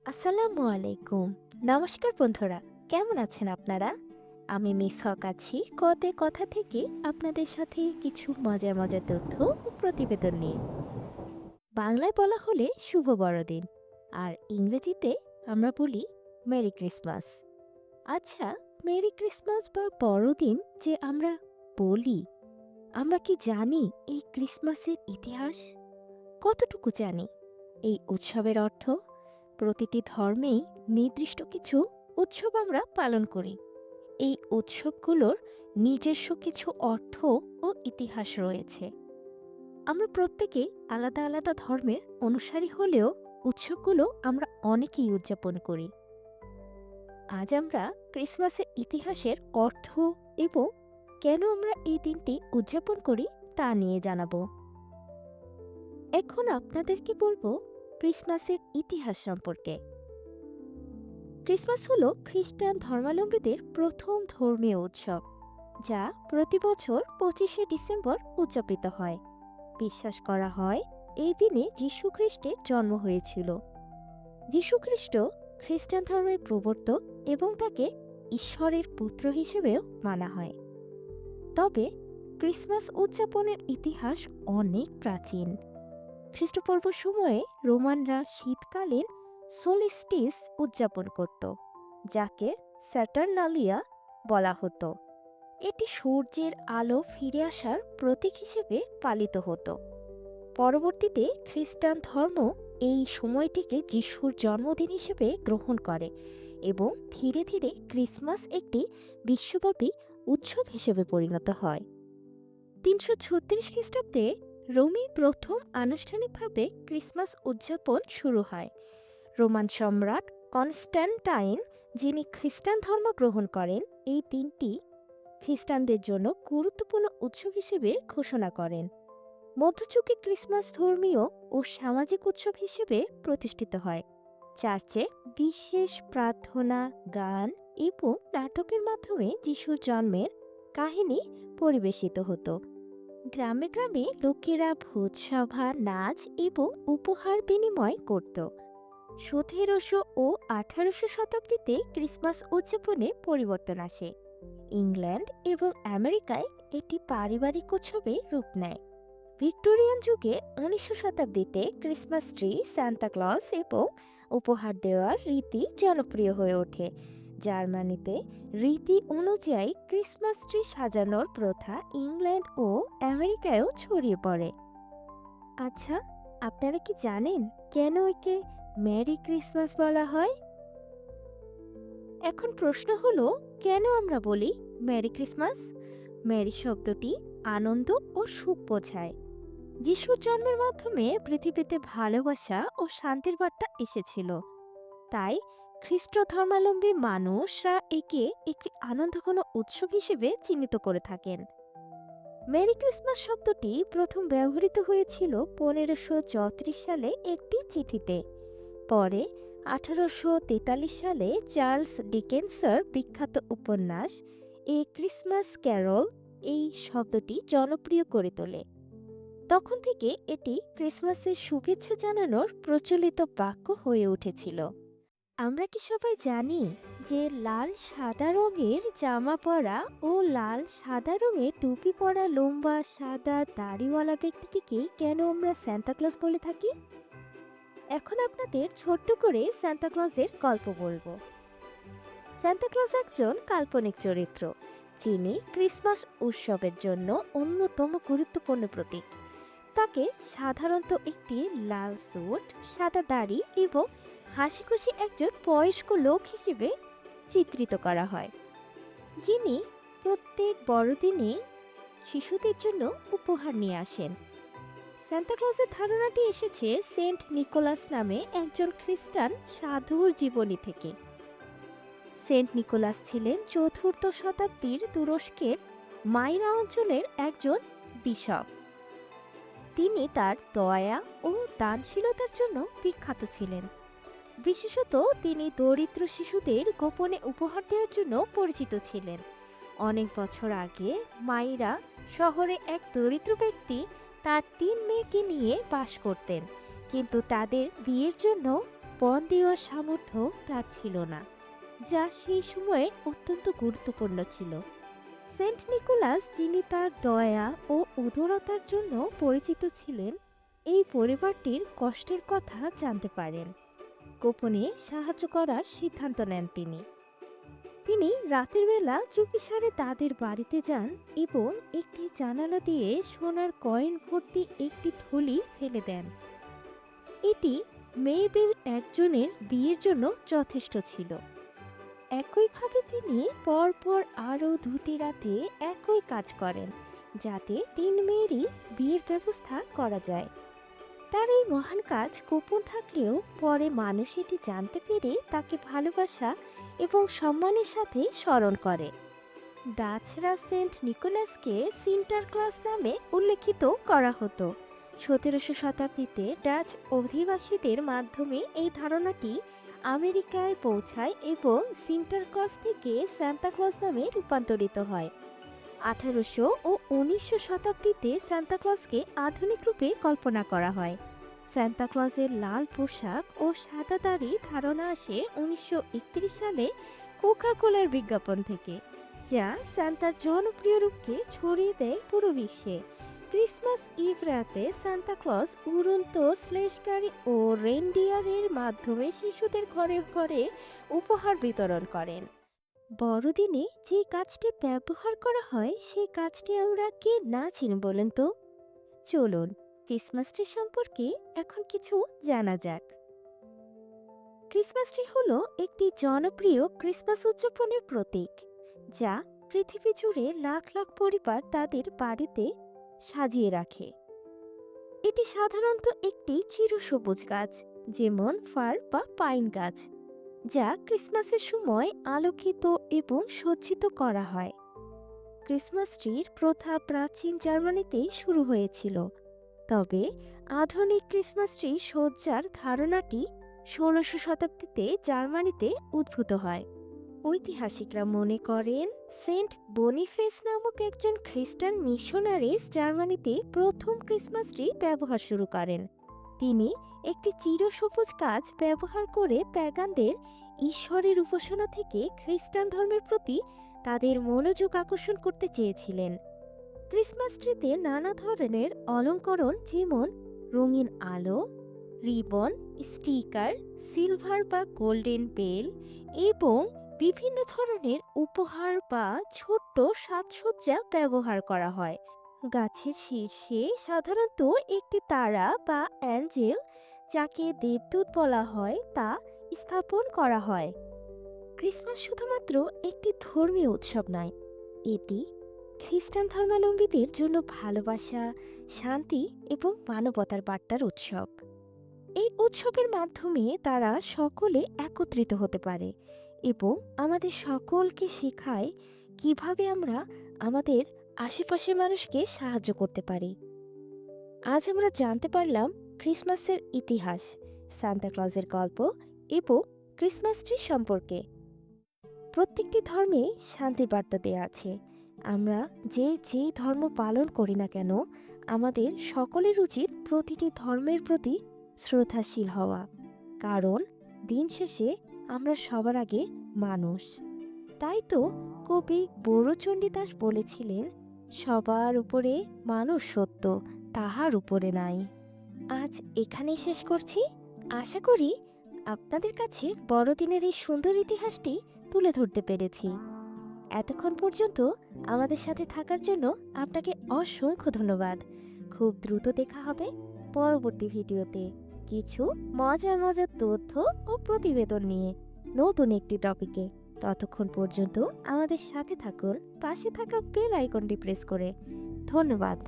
আসসালামু আলাইকুম। নমস্কার বন্ধুরা, কেমন আছেন আপনারা? আমি মিস হক আছি কথা থেকে আপনাদের সাথে কিছু মজার মজার তথ্য ও প্রতিবেদন নিয়ে। বাংলায় বলা হলে শুভ বড়দিন, আর ইংরেজিতে আমরা বলি মেরি ক্রিসমাস। আচ্ছা, মেরি ক্রিসমাস বা বড়দিন যে আমরা বলি, আমরা কি জানি এই ক্রিসমাসের ইতিহাস? কতটুকু জানি এই উৎসবের অর্থ? প্রতিটি ধর্মেই নির্দিষ্ট কিছু উৎসব আমরা পালন করি। এই উৎসবগুলোর নিজস্ব কিছু অর্থ ও ইতিহাস রয়েছে। আমরা প্রত্যেকে আলাদা আলাদা ধর্মের অনুসারী হলেও উৎসবগুলো আমরা অনেকেই উদযাপন করি। আজ আমরা ক্রিসমাসের ইতিহাসের অর্থ এবং কেন আমরা এই দিনটি উদযাপন করি তা নিয়ে জানাবো। এখন আপনাদেরকে বলবো ক্রিসমাসের ইতিহাস সম্পর্কে। ক্রিসমাস হলো খ্রিস্টান ধর্মাবলম্বীদের প্রথম ধর্মীয় উৎসব, যা প্রতি বছর 25শে ডিসেম্বর উদযাপিত হয়। বিশ্বাস করা হয় এই দিনে যীশু খ্রিস্টের জন্ম হয়েছিল। যীশু খ্রিস্ট খ্রিস্টান ধর্মের প্রবর্তক এবং তাকে ঈশ্বরের পুত্র হিসেবেও মানা হয়। তবে ক্রিসমাস উদযাপনের ইতিহাস অনেক প্রাচীন। খ্রিস্টপূর্ব সময়ে রোমানরা শীতকালীন সোলিস্টিস উদযাপন করত, যাকে স্যাটার্নালিয়া বলা হতো। এটি সূর্যের আলো ফিরে আসার প্রতীক হিসেবে পালিত হতো। পরবর্তীতে খ্রিস্টান ধর্ম এই সময়টিকে যিশুর জন্মদিন হিসেবে গ্রহণ করে এবং ধীরে ধীরে ক্রিসমাস একটি বিশ্বব্যাপী উৎসব হিসেবে পরিণত হয়। 336 খ্রিস্টাব্দে রোমে প্রথম আনুষ্ঠানিকভাবে ক্রিসমাস উদযাপন শুরু হয়। রোমান সম্রাট কনস্ট্যান্টাইন, যিনি খ্রিস্টান ধর্ম গ্রহণ করেন, এই দিনটি খ্রিস্টানদের জন্য গুরুত্বপূর্ণ উৎসব হিসেবে ঘোষণা করেন। মধ্যযুগে ক্রিসমাস ধর্মীয় ও সামাজিক উৎসব হিসেবে প্রতিষ্ঠিত হয়। চার্চে বিশেষ প্রার্থনা, গান এবং নাটকের মাধ্যমে যিশুর জন্মের কাহিনী পরিবেশিত হতো। গ্রামে গ্রামে লোকেরা ভোজসভা, নাচ এবং উপহার বিনিময় করত। 1700 ও 1800 শতাব্দীতে ক্রিসমাস উদযাপনে পরিবর্তন আসে। ইংল্যান্ড এবং আমেরিকায় এটি পারিবারিক উৎসবে রূপ নেয়। ভিক্টোরিয়ান যুগে 1900 শতাব্দীতে ক্রিসমাস ট্রি, সান্তা ক্লজ এবং উপহার দেওয়ার রীতি জনপ্রিয় হয়ে ওঠে। জার্মানিতে রীতি অনুযায়ী ক্রিসমাস ট্রি সাজানোর প্রথা ইংল্যান্ড ও আমেরিকায়ও ছড়িয়ে পড়ে। আচ্ছা, আপনারা কি জানেন কেন একে মেরি ক্রিসমাস বলা হয়? এখন প্রশ্ন হলো, কেন আমরা বলি মেরি ক্রিসমাস? মেরি শব্দটি আনন্দ ও সুখ বোঝায়। যিশুর জন্মের মাধ্যমে পৃথিবীতে ভালোবাসা ও শান্তির বার্তা এসেছিল। তাই খ্রিস্ট ধর্মাবলম্বী মানুষরা একে একটি আনন্দঘন উৎসব হিসেবে চিহ্নিত করে থাকেন। মেরি ক্রিসমাস শব্দটি প্রথম ব্যবহৃত হয়েছিল 1534 সালে একটি চিঠিতে। পরে 1843 সালে চার্লস ডিকেন্সের বিখ্যাত উপন্যাস এ ক্রিসমাস ক্যারল এই শব্দটি জনপ্রিয় করে তোলে। তখন থেকে এটি ক্রিসমাসের শুভেচ্ছা জানানোর প্রচলিত বাক্য হয়ে উঠেছিল। আমরা কি সবাই জানি যে লাল সাদা রঙের জামা পরা ও লাল সাদা রঙের টুপি পরা লম্বা সাদা দাড়িওয়ালা ব্যক্তিটিকে কেন আমরা সান্তা ক্লজ বলে থাকি? এখন আপনাদের ছোট্ট করে সান্তা ক্লজের গল্প বলবো। সান্তা ক্লজ একজন কাল্পনিক চরিত্র, যিনি ক্রিসমাস উৎসবের জন্য অন্যতম গুরুত্বপূর্ণ প্রতীক। তাকে সাধারণত একটি লাল স্যুট, সাদা দাড়ি এবং হাসিখুশি একজন বয়স্ক লোক হিসেবে চিত্রিত করা হয়, যিনি প্রত্যেক বড়দিনে শিশুদের জন্য উপহার নিয়ে আসেন। সান্তা ক্লজের ধারণাটি এসেছে সেন্ট নিকোলাস নামে একজন খ্রিস্টান সাধুর জীবনী থেকে। সেন্ট নিকোলাস ছিলেন 4th শতাব্দীর তুরস্কের মাইরা অঞ্চলের একজন বিশপ। তিনি তার দয়া ও দানশীলতার জন্য বিখ্যাত ছিলেন। বিশেষত তিনি দরিদ্র শিশুদের গোপনে উপহার দেওয়ার জন্য পরিচিত ছিলেন। অনেক বছর আগে মাইরা শহরে এক দরিদ্র ব্যক্তি তার 3 মেয়েকে নিয়ে বাস করতেন, কিন্তু তাদের বিয়ের জন্য পণ দেওয়ার সামর্থ্য তার ছিল না, যা সেই সময়ে অত্যন্ত গুরুত্বপূর্ণ ছিল। সেন্ট নিকোলাস, যিনি তার দয়া ও উদারতার জন্য পরিচিত ছিলেন, এই পরিবারটির কষ্টের কথা জানতে পারেন। গোপনে সাহায্য করার সিদ্ধান্ত নেন তিনি। তিনি রাতের বেলা চুপিসারে তাদের বাড়িতে যান এবং একটি জানালা দিয়ে সোনার কয়েন ভর্তি একটি থলি ফেলে দেন। এটি মেয়েদের একজনের বিয়ের জন্য যথেষ্ট ছিল। একইভাবে তিনি পরপর আরও 2টি রাতে একই কাজ করেন, যাতে 3 মেয়েরই বিয়ের ব্যবস্থা করা যায়। তার এই মহান কাজ গোপন থাকলেও পরে মানুষ এটি জানতে পেরে তাকে ভালোবাসা এবং সম্মানের সাথে স্মরণ করে। ডাচরা সেন্ট নিকোলাসকে সিন্টারক্লাস নামে উল্লেখিত করা হতো। 17শো শতাব্দীতে ডাচ অধিবাসীদের মাধ্যমে এই ধারণাটি আমেরিকায় পৌঁছায় এবং সিন্টারক্লজ থেকে সান্তাক্লজ নামে রূপান্তরিত হয়। 1800 ও 1900 শতাব্দীতে সান্তাক্লজকে আধুনিক রূপে কল্পনা করা হয়। সান্তাক্লজের লাল পোশাক ও সাদা দাড়ি ধারণা আসে 1931 সালে কোকা কোলার বিজ্ঞাপন থেকে, যা সান্তার জনপ্রিয় রূপকে ছড়িয়ে দেয় পুরো বিশ্বে। ক্রিসমাস ইভ রাতে সান্তাক্লজ উড়ন্ত স্লেজ গাড়ি ও রেনডিয়ারের মাধ্যমে শিশুদের ঘরে ঘরে উপহার বিতরণ করেন। বড়দিনে যে কাজটি ব্যবহার করা হয় সেই কাজটি আমরা কে না চিনি বলেন তো? চলুন ক্রিসমাস ট্রি সম্পর্কে এখন কিছু জানা যাক। ক্রিসমাস ট্রি হলো একটি জনপ্রিয় ক্রিসমাস উদযাপনের প্রতীক, যা পৃথিবী জুড়ে লাখ লাখ পরিবার তাদের বাড়িতে সাজিয়ে রাখে। এটি সাধারণত একটি চিরসবুজ গাছ, যেমন ফার বা পাইন গাছ, যা ক্রিসমাসের সময় আলোকিত এবং সজ্জিত করা হয়। ক্রিসমাস ট্রির প্রথা প্রাচীন জার্মানিতেই শুরু হয়েছিল, তবে আধুনিক ক্রিসমাস ট্রি সজ্জার ধারণাটি 16শো শতাব্দীতে জার্মানিতে উদ্ভূত হয়। ঐতিহাসিকরা মনে করেন সেন্ট বনিফেস নামক একজন খ্রিস্টান মিশনারিস জার্মানিতে প্রথম ক্রিসমাস ট্রি ব্যবহার শুরু করেন। তিনি একটি চিরসবুজ গাছ ব্যবহার করে প্যাগানদের ঈশ্বরের উপাসনা থেকে খ্রিস্টান ধর্মের প্রতি তাদের মনোযোগ আকর্ষণ করতে চেয়েছিলেন। ক্রিসমাস ট্রিতে নানা ধরনের অলঙ্করণ, যেমন রঙিন আলো, রিবন, স্টিকার, সিলভার বা গোল্ডেন বেল এবং বিভিন্ন ধরনের উপহার বা ছোট্ট সাজসজ্জা ব্যবহার করা হয়। গাছের শীর্ষে সাধারণত একটি তারা বা অ্যাঞ্জেল, যাকে দেবদূত বলা হয়, তা স্থাপন করা হয়। ক্রিসমাস শুধুমাত্র একটি ধর্মীয় উৎসব নয়, এটি খ্রিস্টান ধর্মাবলম্বীদের জন্য ভালোবাসা, শান্তি এবং মানবতার বার্তার উৎসব। এই উৎসবের মাধ্যমে তারা সকলে একত্রিত হতে পারে এবং আমাদের সকলকে শেখায় কিভাবে আমরা আমাদের আশেপাশের মানুষকে সাহায্য করতে পারি। আজ আমরা জানতে পারলাম ক্রিসমাসের ইতিহাস, সান্তাক্লজের গল্প এবং ক্রিসমাস ট্রি সম্পর্কে। প্রত্যেকটি ধর্মে শান্তির বার্তা দেয়া আছে। আমরা যে ধর্ম পালন করি না কেন, আমাদের সকলের উচিত প্রতিটি ধর্মের প্রতি শ্রদ্ধাশীল হওয়া, কারণ দিন শেষে আমরা সবার আগে মানুষ। তাই তো কবি বড়চণ্ডী দাস বলেছিলেন, সবার উপরে মানুষ সত্য, তাহার উপরে নাই। আজ এখানেই শেষ করছি। আশা করি আপনাদের কাছে বড়দিনের এই সুন্দর ইতিহাসটি তুলে ধরতে পেরেছি। এতক্ষণ পর্যন্ত আমাদের সাথে থাকার জন্য আপনাকে অসংখ্য ধন্যবাদ। খুব দ্রুত দেখা হবে পরবর্তী ভিডিওতে কিছু মজার মজার তথ্য ও প্রতিবেদন নিয়ে নতুন একটি টপিকে। ততক্ষণ পর্যন্ত আমাদের সাথে থাকুন, পাশে থাকা বেল আইকনটি প্রেস করে। ধন্যবাদ।